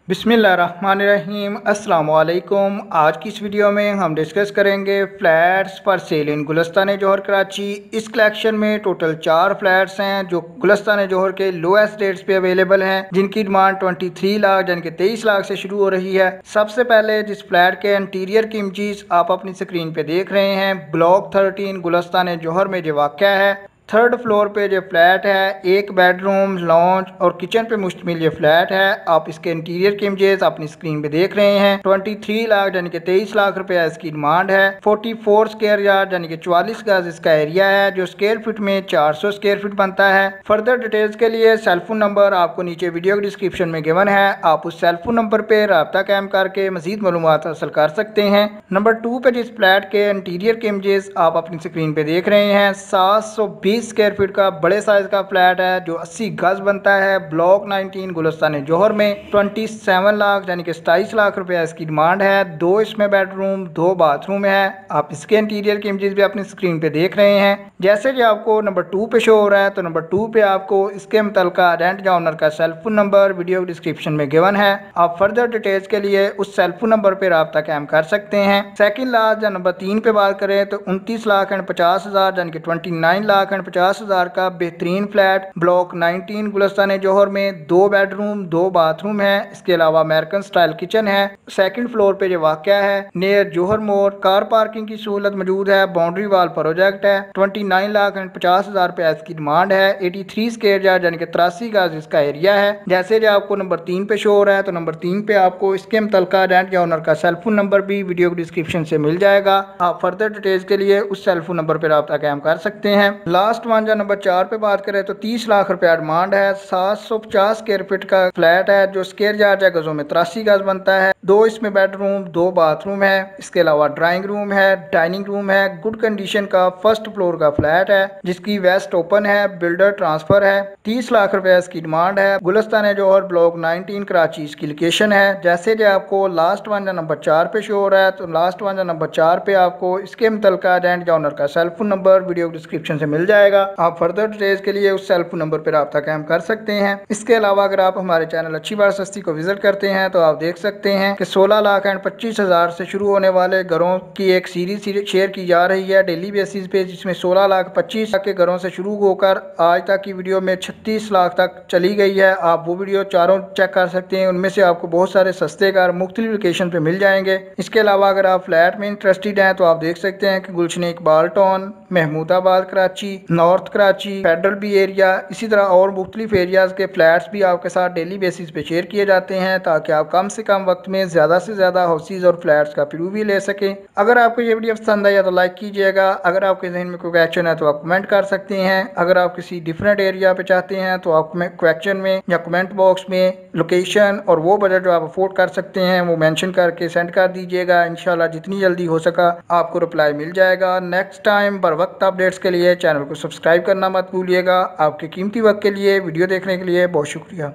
बिस्मिल्लाहिर्रहमानिर्रहीम अस्सलाम वालेकुम। आज की इस वीडियो में हम डिस्कस करेंगे फ्लैट्स फॉर सेल इन गुलिस्तान जौहर कराची। इस कलेक्शन में टोटल 4 फ्लैट्स हैं जो गुलिस्तान जौहर के लोएस्ट रेट्स पे अवेलेबल हैं, जिनकी डिमांड 23 लाख यानी कि 23 लाख से शुरू हो रही है। सबसे पहले जिस फ्लैट के इंटीरियर की इमेजेस आप अपनी स्क्रीन पे देख रहे हैं, ब्लॉक 13 गुलिस्तान जौहर में जो वाक़या है। थर्ड फ्लोर पे जो फ्लैट है, एक बेडरूम, लॉन्ज और किचन पे मुश्तमिल ये फ्लैट है। आप इसके इंटीरियर के इमेजेस अपनी स्क्रीन पे देख रहे हैं। 23 लाख यानी कि 23 लाख रुपया इसकी डिमांड है। 44 स्क्वायर यार्ड यानी कि 44 गज इसका एरिया है, जो स्क्वायर फीट में 400 स्क्वायर फीट बनता है। फर्दर डिटेल्स के लिए सेलफोन नंबर आपको नीचे वीडियो के डिस्क्रिप्शन में गिवन है, आप उस सेलफोन नंबर पे राब्ता कायम करके मजीद मालूमात हासिल कर सकते हैं। नंबर 2 पे जिस फ्लैट के इंटीरियर के इमेजेस आप अपनी स्क्रीन पे देख रहे हैं, 720 स्क्वायर फीट का बड़े साइज का फ्लैट है जो 80 गज बनता है, ब्लॉक 19 गुलिस्तान जौहर में। 27 लाख यानी कि 27 लाख रुपया इसकी डिमांड है। 2 इसमें बेडरूम, 2 बाथरूम है। आप इसके इंटीरियर की इमेजेस भी अपनी स्क्रीन पे देख रहे हैं। जैसे कि आपको नंबर 2 पे शो हो रहा है, तो नंबर 2 पे आपको इसके मुतल्लिका रेंट या ओनर का सेलफोन नंबर वीडियो डिस्क्रिप्शन में गिवन है। आप फर्दर डिटेल्स के लिए उस सेलफोन नंबर पे राब्ता कायम कर सकते हैं। सेकंड लास्ट या नंबर 3 पे बात करें तो 29 लाख एंड 50 हज़ार यानी कि 29 लाख एंड 50 हज़ार का बेहतरीन फ्लैट ब्लॉक 19 गुलिस्तान जौहर में 2 बेडरूम, 2 बाथरूम है। इसके अलावा अमेरिकन स्टाइल किचन है। सेकंड फ्लोर पे जो वाक़या है, नियर जौहर मोड़, कार पार्किंग की सहूलत मौजूद है। बाउंड्री वाल प्रोजेक्ट है। 29 लाख एंड 50 हज़ार रुपया इसकी डिमांड है। 83 स्क्वायर यार्ड यानी कि 83 गज इसका एरिया है। जैसे जो आपको नंबर 3 पे शो हो रहा है, तो नंबर 3 पे आपको इसके मुतल्लिका रेंट या ओनर का सेलफोन नंबर भी वीडियो डिस्क्रिप्शन से मिल जाएगा। आप फर्दर डिटेल्स के लिए उस सेलफोन नंबर पर राब्ता कायम कर सकते हैं। लास्ट वन या नंबर 4 पे बात करें तो 30 लाख रुपया डिमांड है। 750 स्क्वायर फीट का फ्लैट है जो स्क्वायर यार्ड या गजों में 83 गज बनता है। 2 इसमें बेडरूम, 2 बाथरूम है। इसके अलावा ड्राइंग रूम है, डाइनिंग रूम है। गुड कंडीशन का फर्स्ट फ्लोर का फ्लैट है जिसकी वेस्ट ओपन है, बिल्डर ट्रांसफर है। 30 लाख रुपया इसकी डिमांड है। गुलिस्तान जौहर ब्लॉक 19 कराची इसकी लोकेशन है। जैसे कि आपको लास्ट वन या नंबर 4 पे शो हो रहा है, तो लास्ट वन या नंबर 4 पे आपको इसके मुतल्लिका रेंट या ओनर का सेलफोन नंबर वीडियो डिस्क्रिप्शन से मिल जाएगा। आप फर्दर डिटेल्स के लिए उस सेलफोन नंबर पर राब्ता कायम कर सकते हैं। इसके अलावा अगर आप हमारे चैनल अच्छी बात सस्ती को विजिट करते हैं तो आप देख सकते हैं कि 16 लाख एंड 25 हज़ार से शुरू होने वाले घरों की एक सीरीज शेयर की जा रही है डेली बेसिस पे, जिसमें 16 लाख 25 लाख के घरों से शुरू होकर आज तक की वीडियो में 36 लाख तक चली गई है। आप वो वीडियो चारों चेक कर सकते हैं, उनमें से आपको बहुत सारे सस्ते घर मुख्तलिफ लोकेशन पे मिल जाएंगे। इसके अलावा अगर आप फ्लैट में इंटरेस्टेड हैं तो आप देख सकते हैं कि Gulshan Iqbal town, Mahmoodabad Karachi, north Karachi, federal B area, इसी तरह और मुख्तलिफ एरियाज़ के फ्लैट्स भी आपके साथ डेली बेसिस पे शेयर किए जाते हैं, ताकि आप कम से कम वक्त में ज़्यादा से ज़्यादा हाउसेज और फ्लैट्स का प्रीव्यू भी ले सकें। अगर आपको ये वीडियो पसंद आया तो लाइक कीजिएगा। अगर आपके जहन में कोई क्वेश्चन है तो आप कमेंट कर सकते हैं। अगर आप किसी डिफरेंट एरिया पे चाहते हैं तो आप क्वेश्चन में या कमेंट बॉक्स में लोकेशन और वो बजट जो आप अफोर्ड कर सकते हैं वो मेंशन करके सेंड कर दीजिएगा। इंशाल्लाह जितनी जल्दी हो सका आपको रिप्लाई मिल जाएगा। नेक्स्ट टाइम बर वक्त अपडेट्स के लिए चैनल को सब्सक्राइब करना मत भूलिएगा। आपके कीमती वक्त के लिए वीडियो देखने के लिए बहुत शुक्रिया।